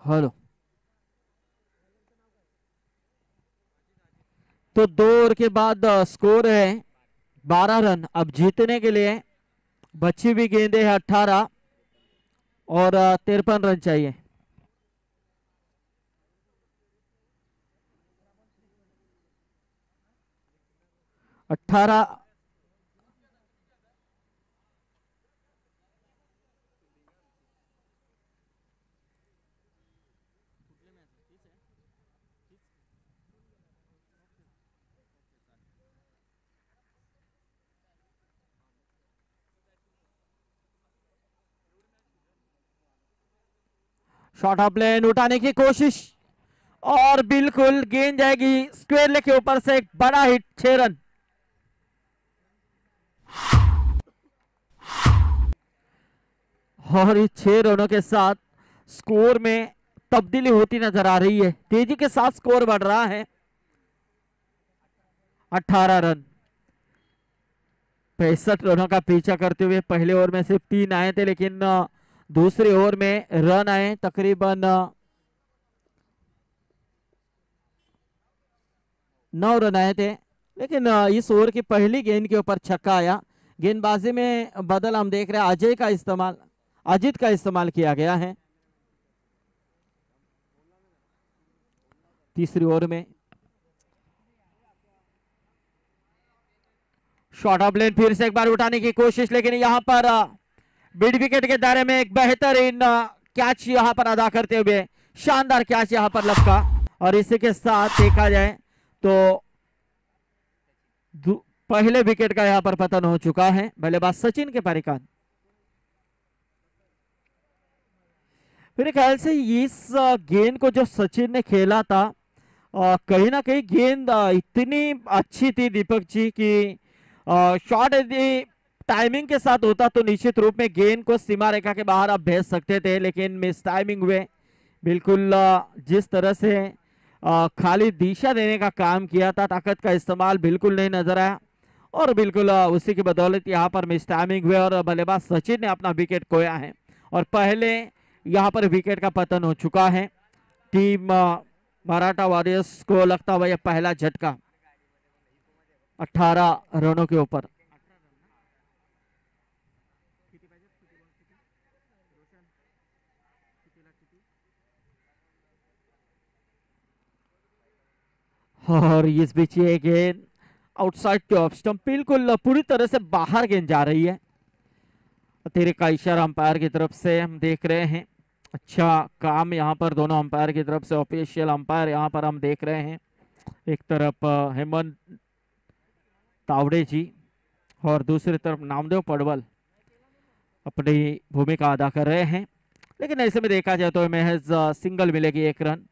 हेलो, तो 2 ओवर के बाद स्कोर है 12 रन। अब जीतने के लिए बची हुई गेंदें है 18 और 53 रन चाहिए। अट्ठारह शॉर्ट ऑफ लेन उठाने की कोशिश और बिल्कुल गेंद जाएगी स्क्वायर लेग के ऊपर से। एक बड़ा हिट, 6 रन। और इस 6 रनों के साथ स्कोर में तब्दीली होती नजर आ रही है। तेजी के साथ स्कोर बढ़ रहा है। 18 रन। 65 रनों का पीछा करते हुए पहले ओवर में सिर्फ 3 आए थे, लेकिन दूसरे ओवर में रन आए तकरीबन 9 रन आए थे। लेकिन इस ओवर की पहली गेंद के ऊपर छक्का आया। गेंदबाजी में बदल हम देख रहे हैं, अजित का इस्तेमाल किया गया है तीसरी ओवर में। शॉर्ट ऑफ लेन फिर से एक बार उठाने की कोशिश, लेकिन यहां पर मिड विकेट के दायरे में एक बेहतरीन कैच यहां पर अदा करते हुए शानदार कैच यहां पर लपका। और इसी के साथ देखा जाए तो पहले विकेट का यहां पर पतन हो चुका है। बल्लेबाज सचिन के परिकान। मेरे ख्याल से इस गेंद को जो सचिन ने खेला था, कहीं ना कहीं गेंद इतनी अच्छी थी दीपक जी की शॉट यदि टाइमिंग के साथ होता तो निश्चित रूप में गेंद को सीमा रेखा के बाहर आप भेज सकते थे, लेकिन मिस टाइमिंग हुए। बिल्कुल जिस तरह से खाली दिशा देने का काम किया था, ताकत का इस्तेमाल बिल्कुल नहीं नजर आया और बिल्कुल उसी की बदौलत यहाँ पर मिस टाइमिंग हुए और बल्लेबाज सचिन ने अपना विकेट खोया है और पहले यहाँ पर विकेट का पतन हो चुका है। टीम मराठा वॉरियर्स को लगता हुआ यह पहला झटका 18 रनों के ऊपर। और इस बीच ये गेंद आउटसाइड टू ऑफ स्टंप, बिल्कुल पूरी तरह से बाहर गेंद जा रही है। तेरे का इशारा अंपायर की तरफ से हम देख रहे हैं। अच्छा काम यहाँ पर दोनों अंपायर की तरफ से, ऑफिशियल अंपायर यहाँ पर हम देख रहे हैं। एक तरफ हेमंत तावड़े जी और दूसरी तरफ नामदेव पडवल अपनी भूमिका अदा कर रहे हैं। लेकिन ऐसे में देखा जाए तो महज सिंगल मिलेगी, 1 रन।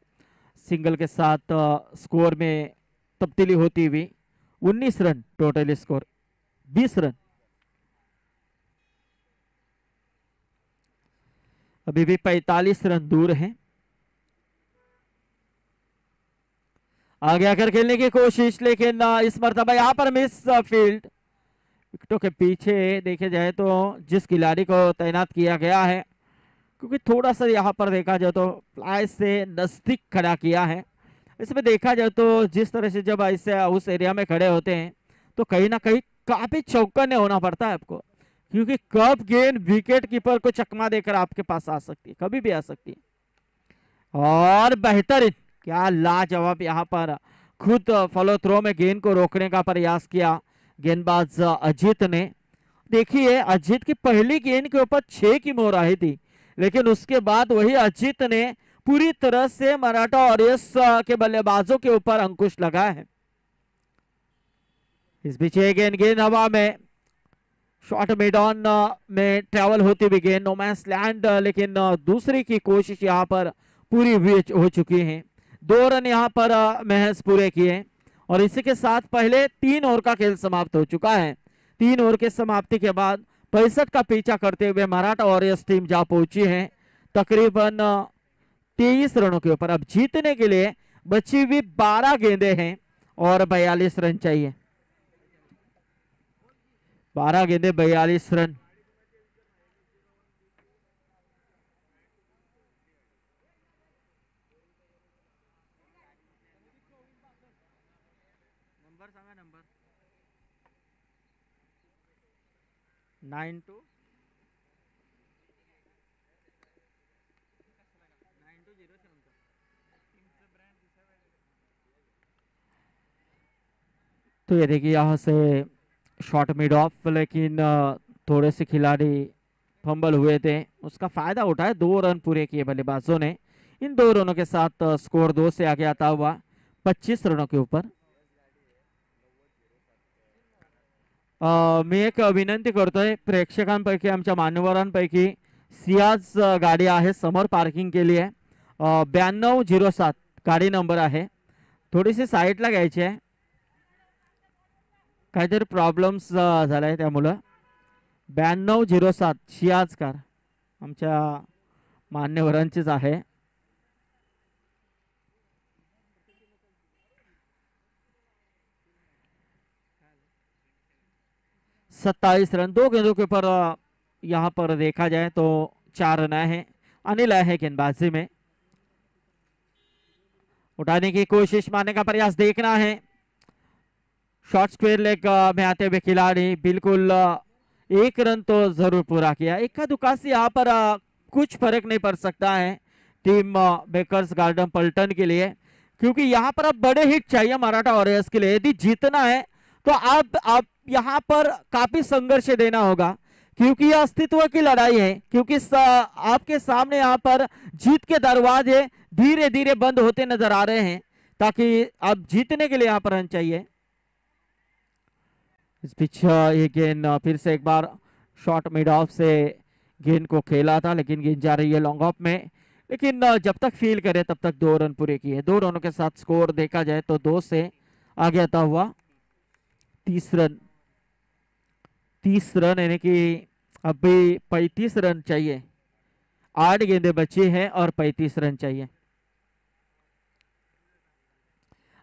सिंगल के साथ स्कोर में तब्दीली होती हुई 19 रन टोटल स्कोर, 20 रन। अभी भी 45 रन दूर हैं। आगे आकर खेलने की कोशिश, लेकिन इस मर्तबा यहाँ पर मिस फील्ड। विकेटों के पीछे देखे जाए तो जिस खिलाड़ी को तैनात किया गया है, क्योंकि थोड़ा सा यहाँ पर देखा जाए तो फ्लाई से नजदीक खड़ा किया है। इसमें देखा जाए तो जिस तरह से जब ऐसे उस एरिया में खड़े होते हैं तो कहीं ना कहीं काफी चौकन्ने होना पड़ता है आपको, क्योंकि कब गेंद विकेट कीपर को चकमा देकर आपके पास आ सकती है, कभी भी आ सकती है। और बेहतरीन, क्या लाजवाब यहाँ पर खुद फॉलो थ्रो में गेंद को रोकने का प्रयास किया गेंदबाज अजीत ने। देखिए अजीत की पहली गेंद के ऊपर 6 की मोहर आई थी, लेकिन उसके बाद वही अजीत ने पूरी तरह से मराठा वॉरियर्स के बल्लेबाजों के ऊपर अंकुश लगाया है। इस बीच गेंद हवा में, शॉर्ट मिड ऑन में ट्रेवल होती हुई गेंद नो मैंस लैंड, लेकिन दूसरी की कोशिश यहां पर पूरी हो चुकी है। 2 रन यहां पर महज पूरे किए और इसी के साथ पहले 3 ओवर का खेल समाप्त हो चुका है। 3 ओवर के समाप्ति के बाद 65 का पीछा करते हुए मराठा वॉरियर्स टीम जा पहुंची है तकरीबन 23 रनों के ऊपर। अब जीतने के लिए बची हुई 12 गेंदें हैं और 42 रन चाहिए। 12 गेंदें 42 रन। 9-2 9-0 से उनका। तो ये देखिए यहाँ से शॉट मिड ऑफ, लेकिन थोड़े से खिलाड़ी फंबल हुए थे, उसका फायदा उठाया। 2 रन पूरे किए बल्लेबाजों ने। इन 2 रनों के साथ स्कोर 2 से आगे आता हुआ 25 रनों के ऊपर। मी एक विनंती करतोय प्रेक्षकांपैकी, आमच्या मान्यवरांपैकी सियाज गाडी आहे समोर पार्किंग केली आहे। 9207 गाडी नंबर आहे, थोडीशी साईडला घ्यायची आहे, काहीतरी प्रॉब्लेम्स झालाय त्यामुळं। 9207 सियाज कार आमच्या मान्यवरांचीच आहे। 27 रन 2 गेंदों के ऊपर यहाँ पर देखा जाए तो 4 रन आए हैं। अनिल आए हैं गेंदबाजी में, उठाने की कोशिश, मारने का प्रयास देखना है। शॉर्ट स्क्वायर लेग में आते हुए खिलाड़ी बिल्कुल 1 रन तो जरूर पूरा किया। इक्का दुक्का से यहाँ पर कुछ फर्क नहीं पड़ सकता है टीम बेकर्स गार्डन पलटन के लिए, क्योंकि यहाँ पर अब बड़े हिट चाहिए मराठा वॉरियर्स के लिए। यदि जीतना है तो आप यहाँ पर काफी संघर्ष देना होगा, क्योंकि यह अस्तित्व की लड़ाई है। क्योंकि आपके सामने यहाँ पर जीत के दरवाजे धीरे धीरे बंद होते नजर आ रहे हैं, ताकि आप जीतने के लिए यहाँ पर रन चाहिए। इस पिच ये गेंद फिर से एक बार शॉर्ट मिड ऑफ से गेंद को खेला था, लेकिन गेंद जा रही है लॉन्ग ऑफ में। लेकिन जब तक फील करे तब तक 2 रन पूरे किए। 2 रनों के साथ स्कोर देखा जाए तो 2 से आगे आता हुआ 30 रन। 30 रन यानी कि अभी 35 रन चाहिए। 8 गेंदें बची हैं और 35 रन चाहिए।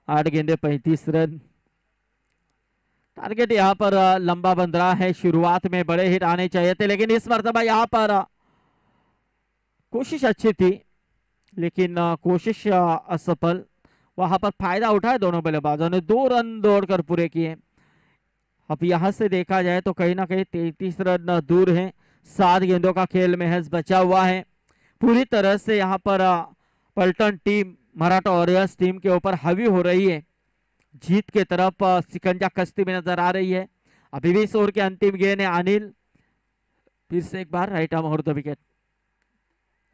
8 गेंदें 35 रन। टारगेट यहाँ पर लंबा बन रहा है। शुरुआत में बड़े हिट आने चाहिए थे, लेकिन इस मर्तबा यहाँ पर कोशिश अच्छी थी, लेकिन कोशिश असफल। वहां पर फायदा उठाया दोनों बल्लेबाजों ने। 2 रन दौड़कर पूरे किए। अब यहां से देखा जाए तो कहीं ना कहीं 33 रन दूर हैं। 7 गेंदों का खेल महज बचा हुआ है। पूरी तरह से यहाँ पर पलटन टीम मराठा वॉरियर्स टीम के ऊपर हावी हो रही है। जीत के तरफ सिकंजा कसती में नजर आ रही है। अभी भी इस ओवर के अंतिम गेंद है। अनिल फिर से एक बार राइट आर्म और द विकेट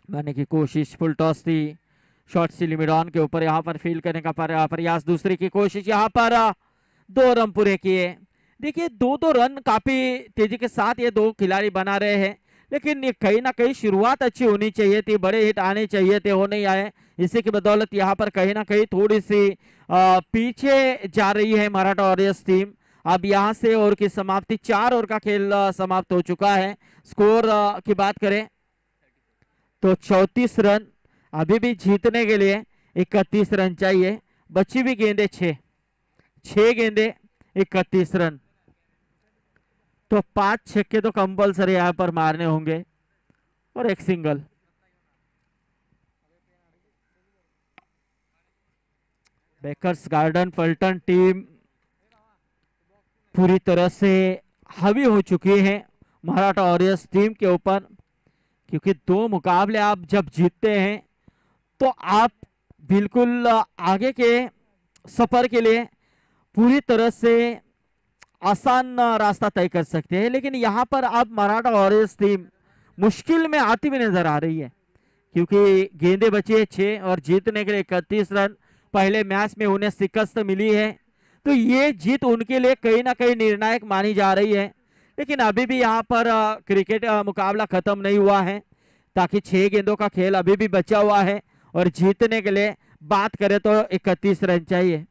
मारने की कोशिश। फुल टॉस थी, शॉर्ट सी लिमिट ऑन के ऊपर यहाँ पर फील्ड करने का प्रयास। दूसरी की कोशिश, यहाँ पर 2 रन पूरे किए। देखिए 2-2 रन काफी तेजी के साथ ये 2 खिलाड़ी बना रहे हैं, लेकिन ये कहीं ना कहीं शुरुआत अच्छी होनी चाहिए थी, बड़े हिट आने चाहिए थे, हो नहीं आए। इसी की बदौलत यहाँ पर कहीं ना कहीं थोड़ी सी पीछे जा रही है मराठा वॉरियर्स टीम। अब यहाँ से ओवर की समाप्ति, 4 ओवर का खेल समाप्त हो चुका है। स्कोर की बात करें तो 34 रन। अभी भी जीतने के लिए 31 रन चाहिए। बची हुई गेंदे 6 गेंदे 31 रन, तो 5 छक्के तो कंपलसरी यहाँ पर मारने होंगे और 1 सिंगल। बेकर्स गार्डन पलटन टीम पूरी तरह से हावी हो चुकी है मराठा वॉरियर्स टीम के ऊपर, क्योंकि 2 मुकाबले आप जब जीतते हैं तो आप बिल्कुल आगे के सफर के लिए पूरी तरह से आसान रास्ता तय कर सकते हैं। लेकिन यहाँ पर अब मराठा वॉरियर्स टीम मुश्किल में आती हुई नजर आ रही है, क्योंकि गेंदें बची है 6 और जीतने के लिए 31 रन। पहले मैच में उन्हें शिकस्त मिली है, तो ये जीत उनके लिए कहीं ना कहीं निर्णायक मानी जा रही है। लेकिन अभी भी यहाँ पर क्रिकेट मुकाबला खत्म नहीं हुआ है, ताकि 6 गेंदों का खेल अभी भी बचा हुआ है और जीतने के लिए बात करें तो 31 रन चाहिए।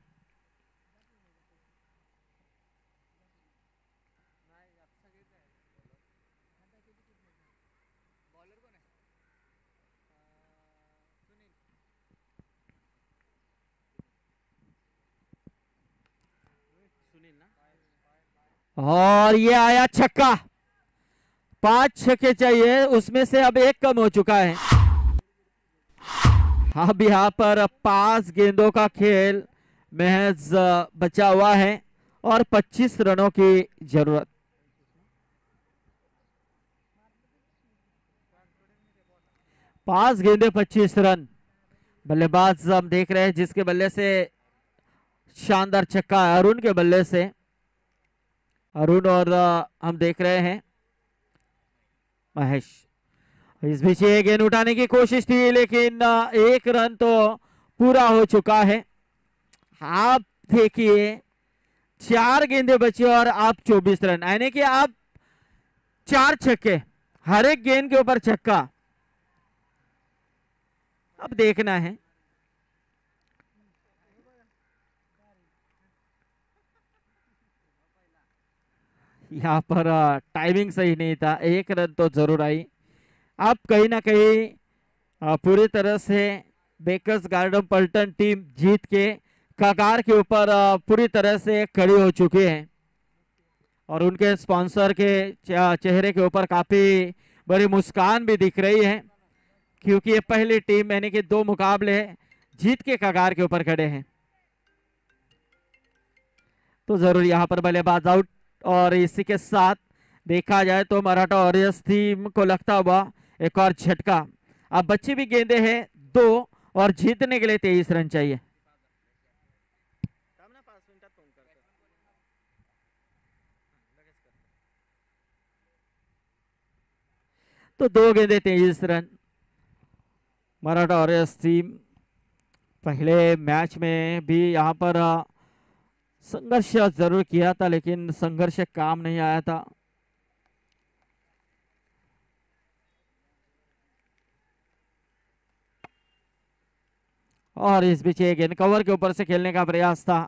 और ये आया छक्का। 5 छक्के चाहिए, उसमें से अब 1 कम हो चुका है। अब यहाँ पर 5 गेंदों का खेल महज बचा हुआ है और 25 रनों की जरूरत। 5 गेंदे 25 रन। बल्लेबाज हम देख रहे हैं जिसके बल्ले से शानदार छक्का है अरुण के बल्ले से। अरुण और हम देख रहे हैं महेश। इस बीच ये गेंद उठाने की कोशिश थी लेकिन 1 रन तो पूरा हो चुका है। आप देखिए 4 गेंदे बची और आप 24 रन, यानी कि आप 4 छक्के, हर एक गेंद के ऊपर छक्का। अब देखना है यहाँ पर टाइमिंग सही नहीं था, 1 रन तो जरूर आई। अब कहीं ना कहीं पूरी तरह से बेकर्स गार्डन पल्टन टीम जीत के कगार के ऊपर पूरी तरह से खड़ी हो चुकी है और उनके स्पॉन्सर के चेहरे के ऊपर काफी बड़ी मुस्कान भी दिख रही है क्योंकि ये पहली टीम यानी कि 2 मुकाबले जीत के कगार के ऊपर खड़े हैं। तो जरूर यहाँ पर बल्लेबाज आउट और इसी के साथ देखा जाए तो मराठा वॉरियर्स टीम को लगता हुआ एक और झटका। अब बच्ची भी गेंदे हैं 2 और जीतने के लिए 23 रन चाहिए। तो 2 गेंदे 23 रन। मराठा वॉरियर्स टीम पहले मैच में भी यहाँ पर संघर्ष जरूर किया था लेकिन संघर्ष काम नहीं आया था। और इस बीच ये गेंद कवर के ऊपर से खेलने का प्रयास था।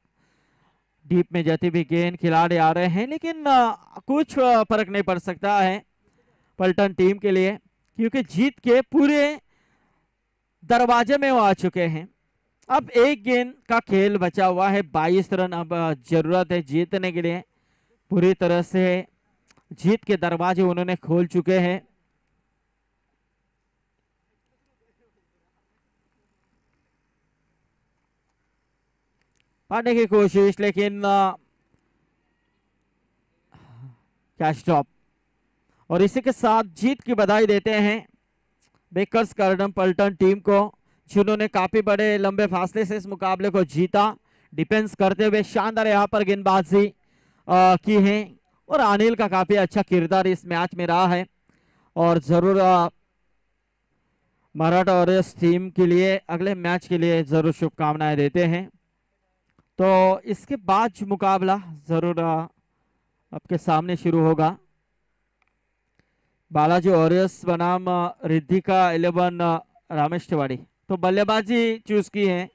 डीप में जाती भी गेंद खिलाड़ी आ रहे हैं लेकिन कुछ फर्क नहीं पड़ सकता है पल्टन टीम के लिए क्योंकि जीत के पूरे दरवाजे में वो आ चुके हैं। अब 1 गेंद का खेल बचा हुआ है, 22 रन अब जरूरत है जीतने के लिए। पूरी तरह से जीत के दरवाजे उन्होंने खोल चुके हैं। पाने की कोशिश लेकिन कैच ड्रॉप। और इसी के साथ जीत की बधाई देते हैं बेकर्स गार्डन पल्टन टीम को जिन्होंने काफी बड़े लंबे फासले से इस मुकाबले को जीता। डिफेंस करते हुए शानदार यहाँ पर गेंदबाजी की है और अनिल का काफी अच्छा किरदार इस मैच में रहा है और जरूर मराठा वॉरियर्स टीम के लिए अगले मैच के लिए जरूर शुभकामनाएं देते हैं। तो इसके बाद मुकाबला जरूर आपके सामने शुरू होगा। बालाजी वॉरियर्स बनाम रिद्धि का 11 रामेश तिवारी। तो बल्लेबाजी चूज की है